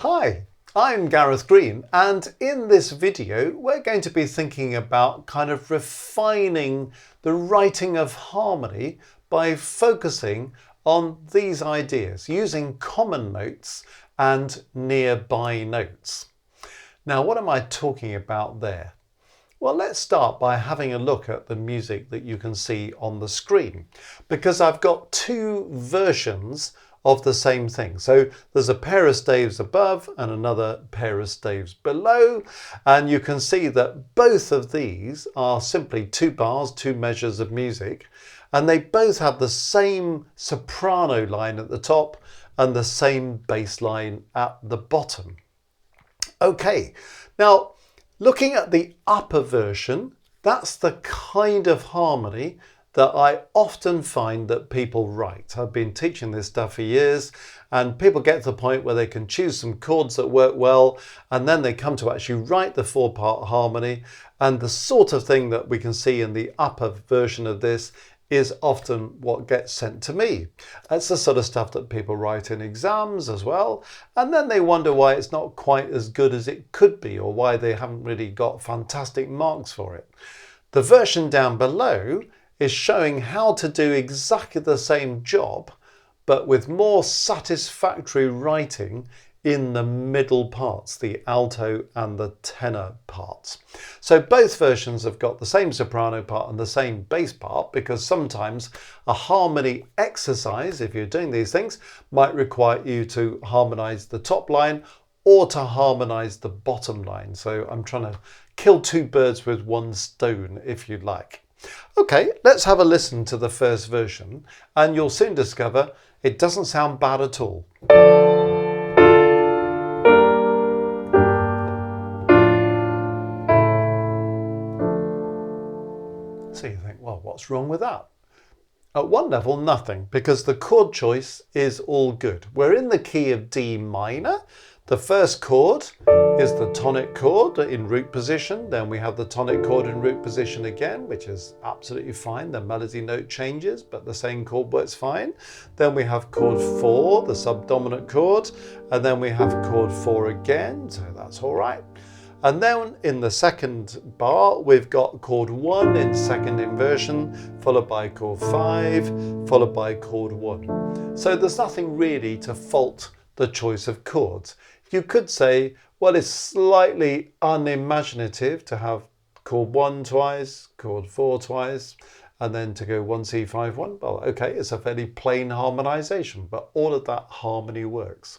Hi, I'm Gareth Green, and in this video we're going to be thinking about kind of refining the writing of harmony by focusing on these ideas, using common notes and nearby notes. Now, what am I talking about there? Well, let's start by having a look at the music that you can see on the screen, because I've got two versions of the same thing. So there's a pair of staves above and another pair of staves below, and you can see that both of these are simply two bars, two measures of music, and they both have the same soprano line at the top and the same bass line at the bottom. Okay, now looking at the upper version, that's the kind of harmony that I often find that people write. I've been teaching this stuff for years, and people get to the point where they can choose some chords that work well, and then they come to actually write the four-part harmony. And the sort of thing that we can see in the upper version of this is often what gets sent to me. That's the sort of stuff that people write in exams as well, and then they wonder why it's not quite as good as it could be, or why they haven't really got fantastic marks for it. The version down below is showing how to do exactly the same job, but with more satisfactory writing in the middle parts, the alto and the tenor parts. So both versions have got the same soprano part and the same bass part, because sometimes a harmony exercise, if you're doing these things, might require you to harmonize the top line or to harmonize the bottom line. So I'm trying to kill two birds with one stone, if you like. Okay, let's have a listen to the first version, and you'll soon discover it doesn't sound bad at all. So you think, well, what's wrong with that? At one level, nothing, because the chord choice is all good. We're in the key of D minor. The first chord is the tonic chord in root position. Then we have the tonic chord in root position again, which is absolutely fine. The melody note changes, but the same chord works fine. Then we have chord 4, the subdominant chord, and then we have chord 4 again, so that's all right. And then in the second bar, we've got chord 1 in second inversion, followed by chord 5, followed by chord 1. So there's nothing really to fault the choice of chords. You could say, well, it's slightly unimaginative to have chord 1 twice, chord 4 twice, and then to go 1 C 5 1. Well, okay, it's a fairly plain harmonization, but all of that harmony works.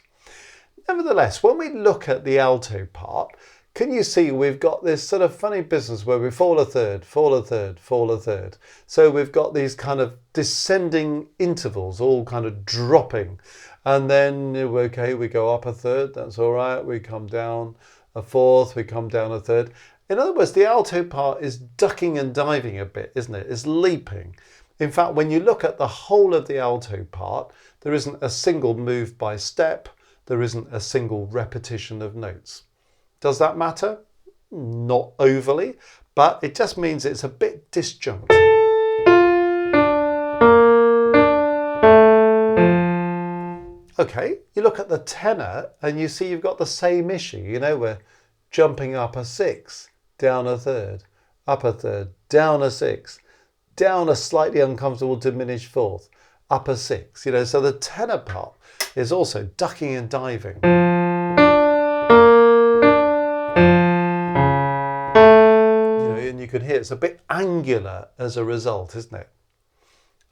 Nevertheless, when we look at the alto part, can you see we've got this sort of funny business where we fall a third, fall a third, fall a third. So we've got these kind of descending intervals, all kind of dropping. And then, okay, we go up a third, that's all right. We come down a fourth, we come down a third. In other words, the alto part is ducking and diving a bit, isn't it? It's leaping. In fact, when you look at the whole of the alto part, there isn't a single move by step. There isn't a single repetition of notes. Does that matter? Not overly, but it just means it's a bit disjunct. Okay, you look at the tenor and you see you've got the same issue. You know, we're jumping up a 6, down a third, up a third, down a 6, down a slightly uncomfortable diminished fourth, up a 6. You know, so the tenor part is also ducking and diving. And you can hear it's a bit angular as a result, isn't it?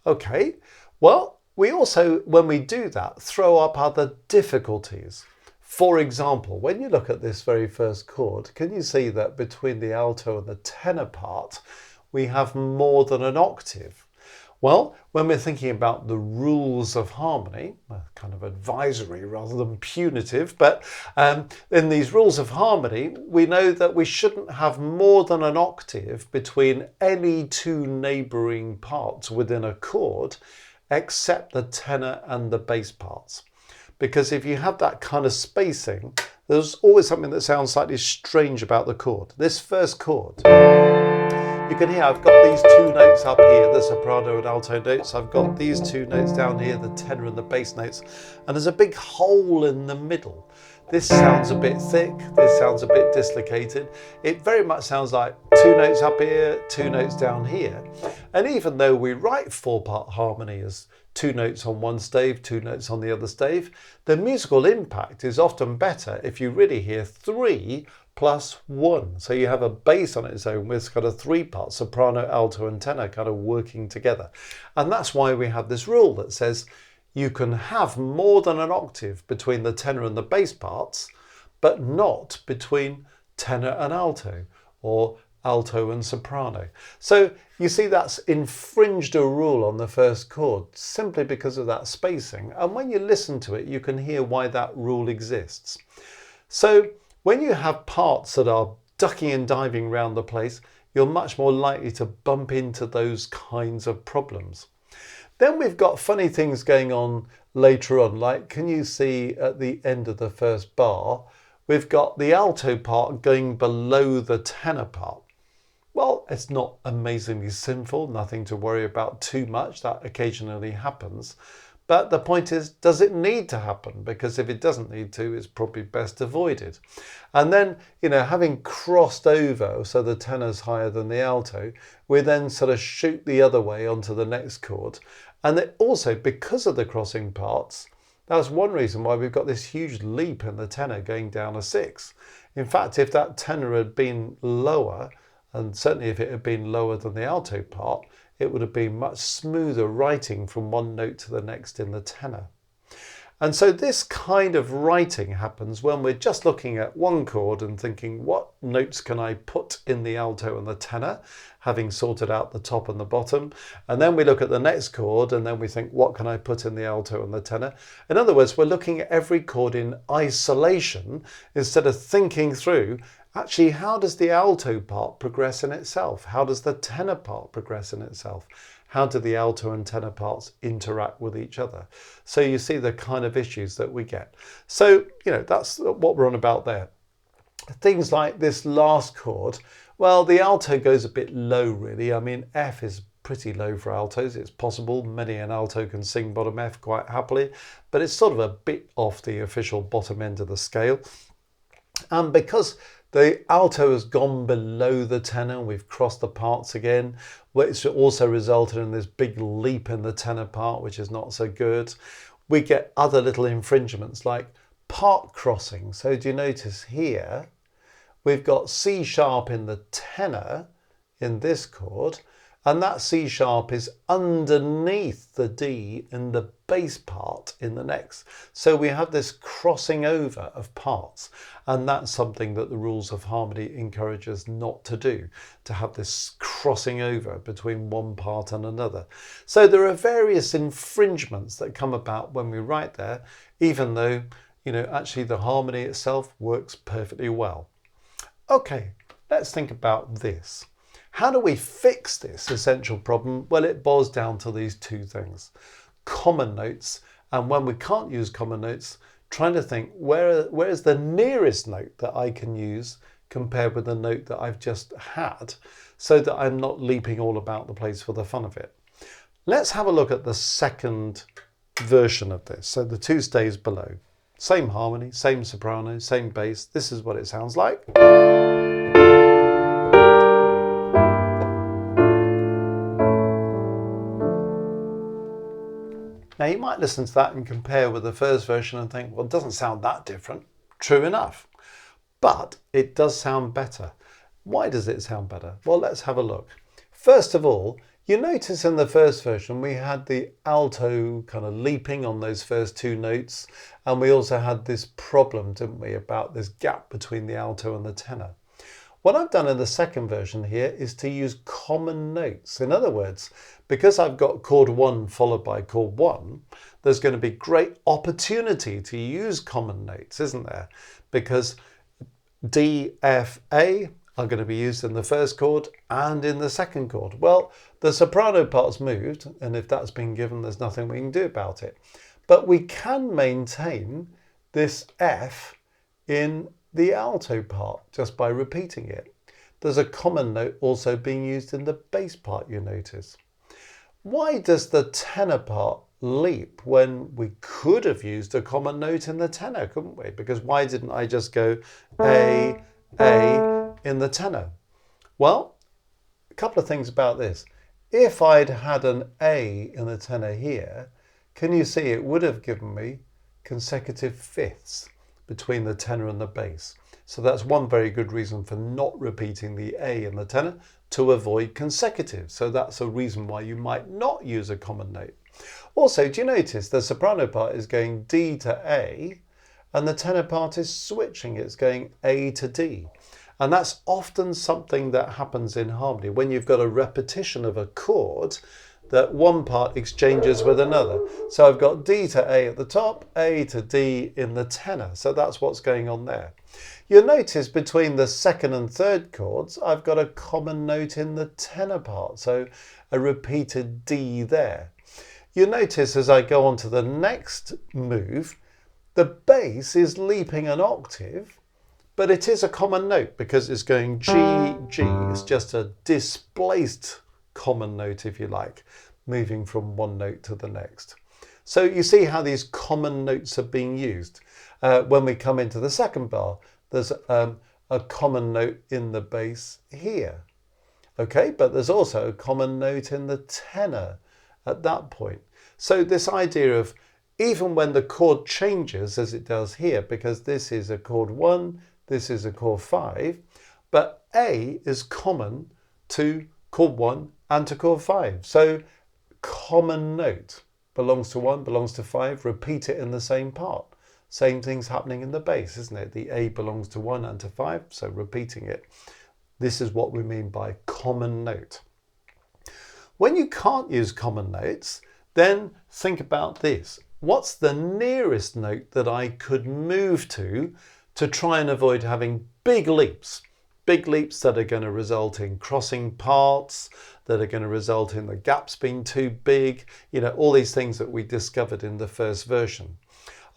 Okay, well, we also, when we do that, throw up other difficulties. For example, when you look at this very first chord, can you see that between the alto and the tenor part, we have more than an octave? Well, when we're thinking about the rules of harmony, kind of advisory rather than punitive, but in these rules of harmony, we know that we shouldn't have more than an octave between any two neighbouring parts within a chord, except the tenor and the bass parts. Because if you have that kind of spacing, there's always something that sounds slightly strange about the chord. This first chord, you can hear I've got these two notes up here, the soprano and alto notes. I've got these two notes down here, the tenor and the bass notes, and there's a big hole in the middle. This sounds a bit thick, this sounds a bit dislocated. It very much sounds like two notes up here, two notes down here. And even though we write 4-part harmony as two notes on one stave, two notes on the other stave, the musical impact is often better if you really hear 3 plus 1. So you have a bass on its own with kind of 3 parts, soprano, alto and tenor kind of working together. And that's why we have this rule that says you can have more than an octave between the tenor and the bass parts, but not between tenor and alto or alto and soprano. So you see that's infringed a rule on the first chord simply because of that spacing. And when you listen to it, you can hear why that rule exists. So when you have parts that are ducking and diving around the place, you're much more likely to bump into those kinds of problems. Then we've got funny things going on later on, like can you see at the end of the first bar, we've got the alto part going below the tenor part. Well, it's not amazingly sinful, nothing to worry about too much, that occasionally happens. But the point is, does it need to happen? Because if it doesn't need to, it's probably best avoided. And then, having crossed over, so the tenor's higher than the alto, we then sort of shoot the other way onto the next chord. And it also, because of the crossing parts, that's one reason why we've got this huge leap in the tenor going down a 6. In fact, if that tenor had been lower, and certainly if it had been lower than the alto part, it would have been much smoother writing from one note to the next in the tenor. And so this kind of writing happens when we're just looking at one chord and thinking, what notes can I put in the alto and the tenor, having sorted out the top and the bottom. And then we look at the next chord and then we think, what can I put in the alto and the tenor? In other words, we're looking at every chord in isolation instead of thinking through, actually, how does the alto part progress in itself? How does the tenor part progress in itself? How do the alto and tenor parts interact with each other? So you see the kind of issues that we get. So, that's what we're on about there. Things like this last chord, well, the alto goes a bit low, really. I mean, F is pretty low for altos. It's possible many an alto can sing bottom F quite happily, but it's sort of a bit off the official bottom end of the scale. And because the alto has gone below the tenor, we've crossed the parts again, which also resulted in this big leap in the tenor part, which is not so good. We get other little infringements like part crossing. So do you notice here, we've got C sharp in the tenor in this chord, and that C sharp is underneath the D in the bass part in the next. So we have this crossing over of parts, and that's something that the rules of harmony encourage us not to do, to have this crossing over between one part and another. So there are various infringements that come about when we write there, even though, actually the harmony itself works perfectly well. Okay, let's think about this. How do we fix this essential problem? Well, it boils down to these two things. Common notes, and when we can't use common notes, trying to think where is the nearest note that I can use compared with the note that I've just had, so that I'm not leaping all about the place for the fun of it. Let's have a look at the second version of this. So the two staves below. Same harmony, same soprano, same bass. This is what it sounds like. Now you might listen to that and compare with the first version and think, well, it doesn't sound that different. True enough, but it does sound better. Why does it sound better? Well, let's have a look. First of all, you notice in the first version, we had the alto kind of leaping on those first two notes. And we also had this problem, didn't we, about this gap between the alto and the tenor. What I've done in the second version here is to use common notes. In other words, because I've got chord 1 followed by chord 1, there's going to be great opportunity to use common notes, isn't there? Because D, F, A are going to be used in the first chord and in the second chord. Well, the soprano part's moved, and if that's been given, there's nothing we can do about it. But we can maintain this F in the alto part just by repeating it. there's a common note also being used in the bass part, you notice. Why does the tenor part leap when we could have used a common note in the tenor, couldn't we? Because why didn't I just go A in the tenor? Well, a couple of things about this. If I'd had an A in the tenor here, can you see it would have given me consecutive fifths between the tenor and the bass. So that's one very good reason for not repeating the A in the tenor, to avoid consecutive. So that's a reason why you might not use a common note. Also, do you notice the soprano part is going D to A and the tenor part is switching, it's going A to D. And that's often something that happens in harmony when you've got a repetition of a chord, that one part exchanges with another. So I've got D to A at the top, A to D in the tenor. So that's what's going on there. You'll notice between the second and third chords, I've got a common note in the tenor part. So a repeated D there. You'll notice as I go on to the next move, the bass is leaping an octave, but it is a common note because it's going G, G. It's just a displaced common note, if you like, moving from one note to the next. So you see how these common notes are being used. When we come into the second bar, there's a common note in the bass here. Okay, but there's also a common note in the tenor at that point. So this idea of even when the chord changes as it does here, because this is a chord 1, this is a chord 5, but A is common to chord 1 and to chord 5. So common note belongs to 1, belongs to 5, repeat it in the same part. Same thing's happening in the bass, isn't it? The A belongs to 1 and to 5, so repeating it. This is what we mean by common note. When you can't use common notes, then think about this. What's the nearest note that I could move to try and avoid having big leaps? Big leaps that are going to result in crossing parts, that are going to result in the gaps being too big, you know, all these things that we discovered in the first version.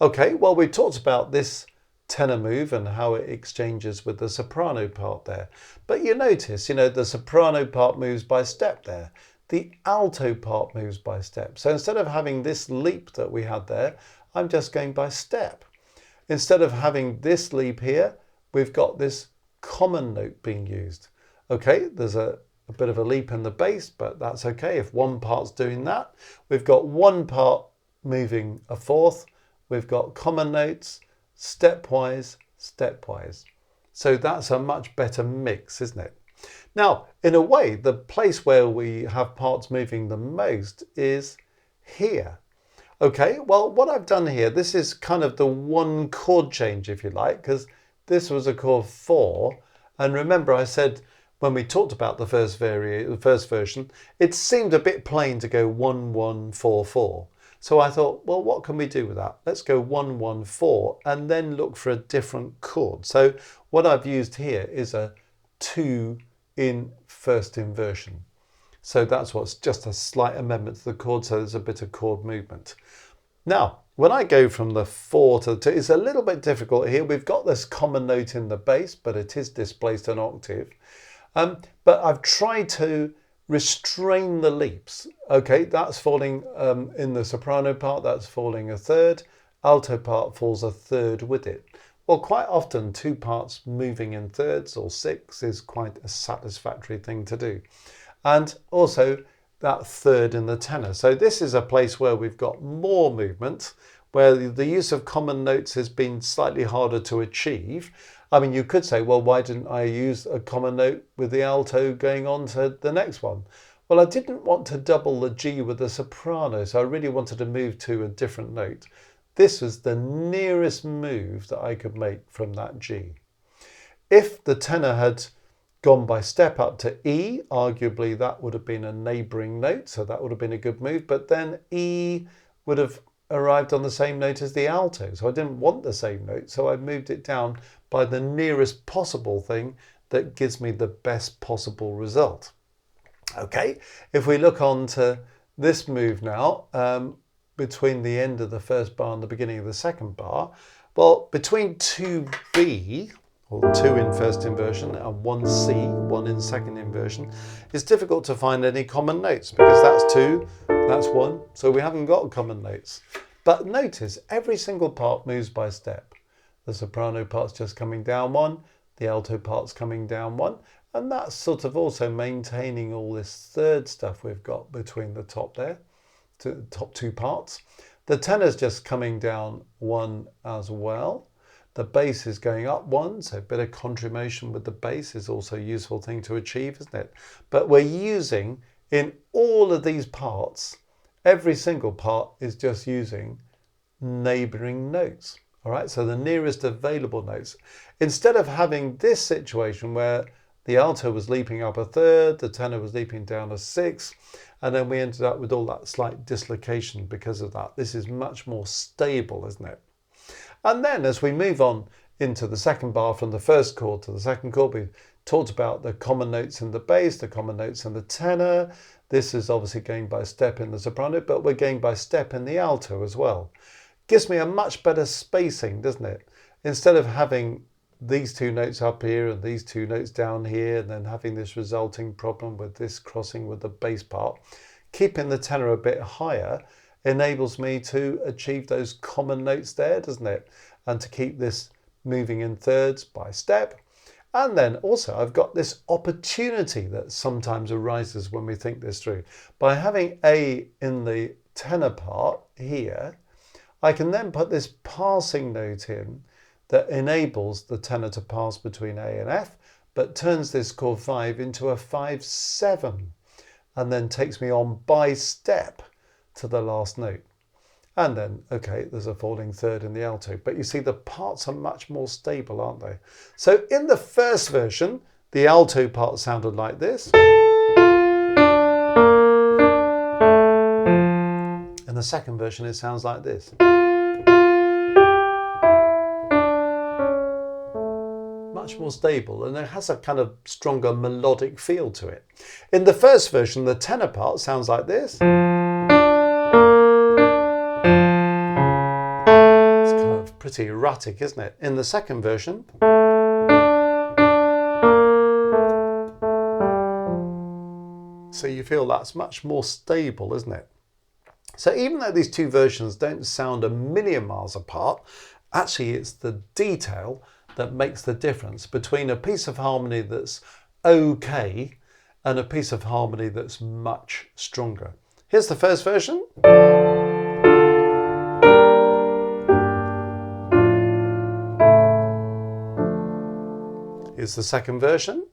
Okay, well, we talked about this tenor move and how it exchanges with the soprano part there. But you notice, you know, the soprano part moves by step there. The alto part moves by step. So instead of having this leap that we had there, I'm just going by step. Instead of having this leap here, we've got this common note being used. Okay, there's a bit of a leap in the bass, but that's okay if one part's doing that. We've got one part moving a fourth. We've got common notes, stepwise, stepwise. So that's a much better mix, isn't it? Now, in a way, the place where we have parts moving the most is here. Okay, well, what I've done here, this is kind of the one chord change, if you like, because this was a chord 4. And remember, I said when we talked about the first version, it seemed a bit plain to go 1, 1, 4, 4. So I thought, well, what can we do with that? Let's go 1, 1, 4, and then look for a different chord. So what I've used here is a 2 in first inversion. So that's what's just a slight amendment to the chord, so there's a bit of chord movement. Now, when I go from the 4 to the 2, it's a little bit difficult here. We've got this common note in the bass, but it is displaced an octave. But I've tried to restrain the leaps. Okay, that's falling in the soprano part, that's falling a third. Alto part falls a third with it. Well, quite often 2 parts moving in thirds or 6 is quite a satisfactory thing to do. And also that third in the tenor. So this is a place where we've got more movement, where the use of common notes has been slightly harder to achieve. I mean, you could say, well, why didn't I use a common note with the alto going on to the next one? Well, I didn't want to double the G with the soprano, so I really wanted to move to a different note. This was the nearest move that I could make from that G. If the tenor had gone by step up to E, arguably that would have been a neighbouring note, so that would have been a good move, but then E would have arrived on the same note as the alto, so I didn't want the same note, so I moved it down by the nearest possible thing that gives me the best possible result. Okay, if we look on to this move now, between the end of the first bar and the beginning of the second bar, well, between 2B, or 2 in first inversion and 1 C, 1 in second inversion, it's difficult to find any common notes because that's 2, that's 1, so we haven't got common notes. But notice every single part moves by step. The soprano part's just coming down 1, the alto part's coming down 1, and that's sort of also maintaining all this third stuff we've got between the top there, to the top 2 parts. The tenor's just coming down 1 as well. The bass is going up 1, so a bit of contribution with the bass is also a useful thing to achieve, isn't it? But we're using, in all of these parts, every single part is just using neighbouring notes. All right, so the nearest available notes. Instead of having this situation where the alto was leaping up a third, the tenor was leaping down a sixth, and then we ended up with all that slight dislocation because of that. This is much more stable, isn't it? And then as we move on into the second bar from the first chord to the second chord, we've talked about the common notes in the bass, the common notes in the tenor. This is obviously going by step in the soprano, but we're going by step in the alto as well. Gives me a much better spacing, doesn't it? Instead of having these 2 notes up here and these 2 notes down here and then having this resulting problem with this crossing with the bass part, keeping the tenor a bit higher enables me to achieve those common notes there, doesn't it? And to keep this moving in thirds by step. And then also I've got this opportunity that sometimes arises when we think this through. By having A in the tenor part here, I can then put this passing note in that enables the tenor to pass between A and F, but turns this chord 5 into a 5-7, and then takes me on by step to the last note. And then, okay, there's a falling third in the alto, but you see the parts are much more stable, aren't they? So in the first version, the alto part sounded like this. In the second version, it sounds like this. Much more stable, and it has a kind of stronger melodic feel to it. In the first version, the tenor part sounds like this. Pretty erratic, isn't it? In the second version, so you feel that's much more stable, isn't it? So even though these 2 versions don't sound a million miles apart, actually it's the detail that makes the difference between a piece of harmony that's okay and a piece of harmony that's much stronger. Here's the first version. Here's the second version.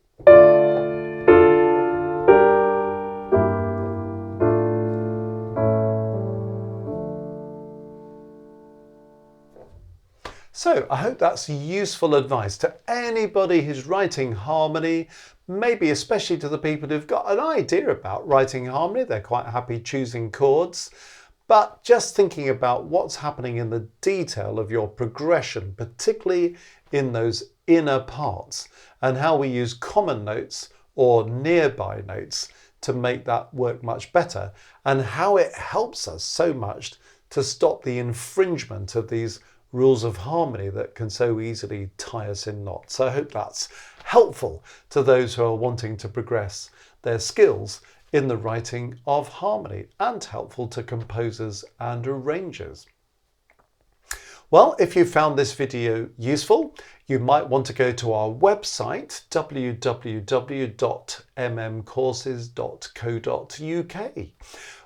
So I hope that's useful advice to anybody who's writing harmony, maybe especially to the people who've got an idea about writing harmony. They're quite happy choosing chords, but just thinking about what's happening in the detail of your progression, particularly in those inner parts, and how we use common notes or nearby notes to make that work much better, and how it helps us so much to stop the infringement of these rules of harmony that can so easily tie us in knots. So I hope that's helpful to those who are wanting to progress their skills in the writing of harmony, and helpful to composers and arrangers. Well, if you found this video useful, you might want to go to our website, www.mmcourses.co.uk,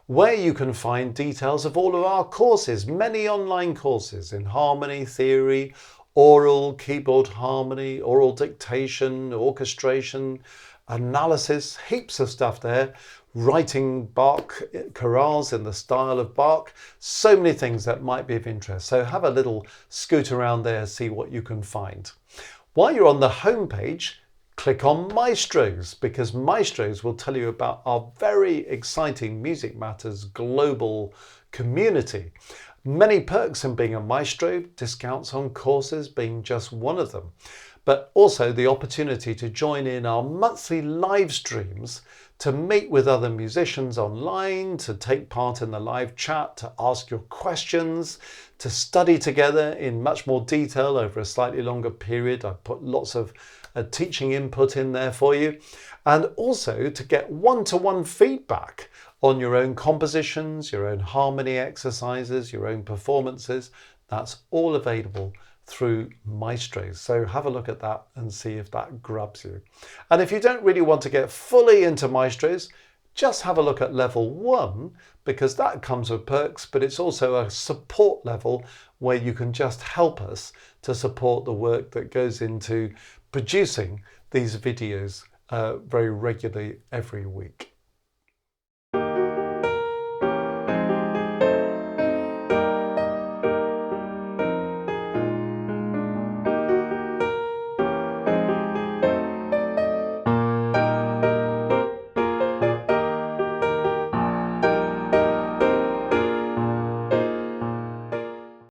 where you can find details of all of our courses, many online courses in harmony theory, aural, keyboard harmony, aural dictation, orchestration, analysis, heaps of stuff there, writing Bach chorales in the style of Bach, so many things that might be of interest. So have a little scoot around there, see what you can find. While you're on the homepage, click on Maestros, because Maestros will tell you about our very exciting Music Matters global community. Many perks in being a maestro, discounts on courses being just one of them, but also the opportunity to join in our monthly live streams, to meet with other musicians online, to take part in the live chat, to ask your questions, to study together in much more detail over a slightly longer period. I've put lots of teaching input in there for you, and also to get one-to-one feedback on your own compositions, your own harmony exercises, your own performances. That's all available through Maestros. So have a look at that and see if that grabs you. And if you don't really want to get fully into Maestros, just have a look at level 1, because that comes with perks, but it's also a support level where you can just help us to support the work that goes into producing these videos very regularly every week.